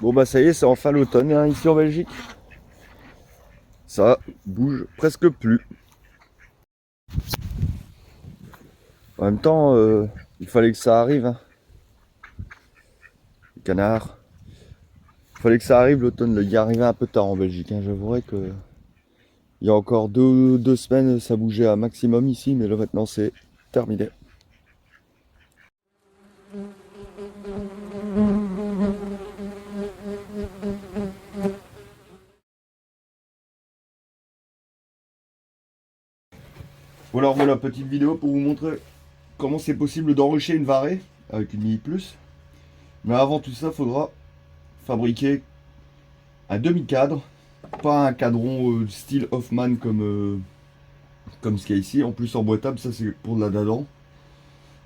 Bon bah ça y est, c'est enfin l'automne hein, ici en Belgique. Ça bouge presque plus. En même temps, il fallait que ça arrive, hein. Les canards. Il fallait que ça arrive l'automne. Il est arrivé un peu tard en Belgique, hein. J'avouerais que il y a encore deux semaines, ça bougeait à maximum ici, mais là maintenant c'est terminé. Bon alors voilà, petite vidéo pour vous montrer comment c'est possible d'enrichir une varée avec une Mini Plus. Mais avant tout ça, il faudra fabriquer un demi-cadre, pas un cadron style Hoffman comme ce qu'il y a ici. En plus emboîtable, ça c'est pour de la dadan.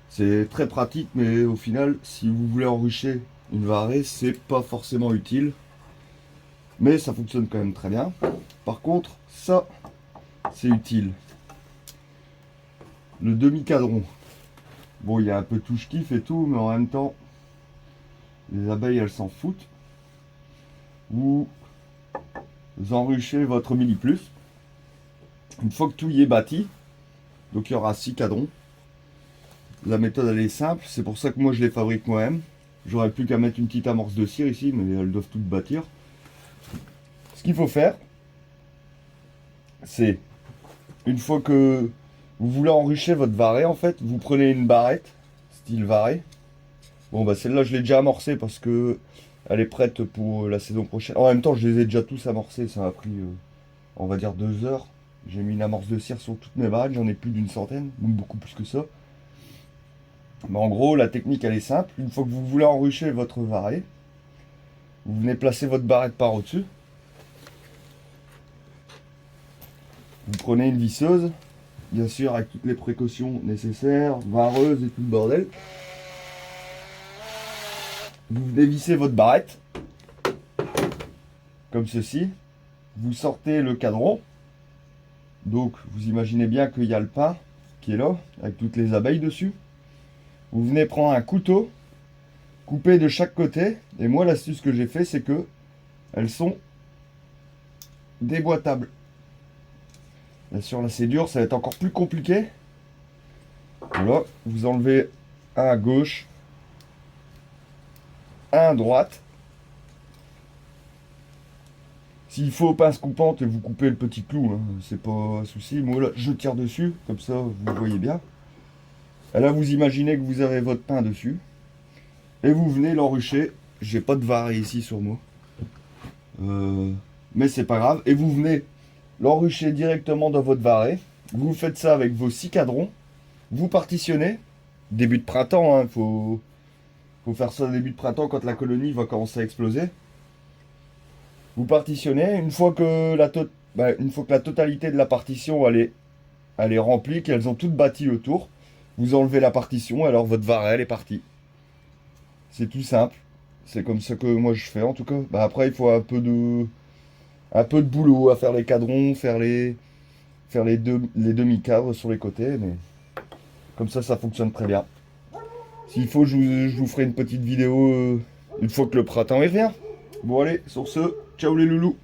C'est très pratique, mais au final, si vous voulez enrichir une varée, c'est pas forcément utile. Mais ça fonctionne quand même très bien. Par contre, ça, c'est utile. Le demi-cadron. Bon, il y a un peu touche-kiff et tout, mais en même temps, les abeilles, elles s'en foutent. Vous enrichez votre mini plus. Une fois que tout y est bâti, donc il y aura 6 cadrons. La méthode elle est simple, c'est pour ça que moi je les fabrique moi-même. J'aurais plus qu'à mettre une petite amorce de cire ici, mais elles doivent toutes bâtir. Ce qu'il faut faire, c'est une fois que vous voulez enrichir votre varée, en fait, vous prenez une barrette, style varée. Bon bah celle-là je l'ai déjà amorcée parce que elle est prête pour la saison prochaine. En même temps je les ai déjà tous amorcés, ça m'a pris on va dire 2 heures. J'ai mis une amorce de cire sur toutes mes barrettes, j'en ai plus d'une centaine, ou beaucoup plus que ça. Mais en gros, la technique elle est simple. Une fois que vous voulez enrichir votre varée, vous venez placer votre barrette par au-dessus. Vous prenez une visseuse, bien sûr avec toutes les précautions nécessaires, vareuse et tout le bordel. Vous venez visser votre barrette, comme ceci. Vous sortez le cadran. Donc vous imaginez bien qu'il y a le pain qui est là, avec toutes les abeilles dessus. Vous venez prendre un couteau, couper de chaque côté. Et moi l'astuce que j'ai fait, c'est que elles sont déboîtables. Bien sûr là c'est dur, ça va être encore plus compliqué. Voilà, vous enlevez un à gauche, un à droite. S'il faut pince coupante, vous coupez le petit clou, hein, c'est pas un souci. Moi là je tire dessus, comme ça vous voyez bien. Et là vous imaginez que vous avez votre pain dessus. Et vous venez l'enricher. J'ai pas de varée ici sur moi. Mais c'est pas grave. Et vous venez l'enricher directement dans votre varée. Vous faites ça avec vos 6 cadrons. Vous partitionnez. Début de printemps, hein, faut faire ça au début de printemps quand la colonie va commencer à exploser. Vous partitionnez. Une fois que la totalité de la partition elle est remplie, qu'elles ont toutes bâti autour, vous enlevez la partition, alors votre varée elle est partie. C'est tout simple. C'est comme ça que moi je fais en tout cas. Bah après il faut un peu de boulot à faire les cadrons, faire les demi-cadres sur les côtés, mais comme ça fonctionne très bien. S'il faut, je vous ferai une petite vidéo une fois que le printemps est vient. Bon allez, sur ce, ciao les loulous.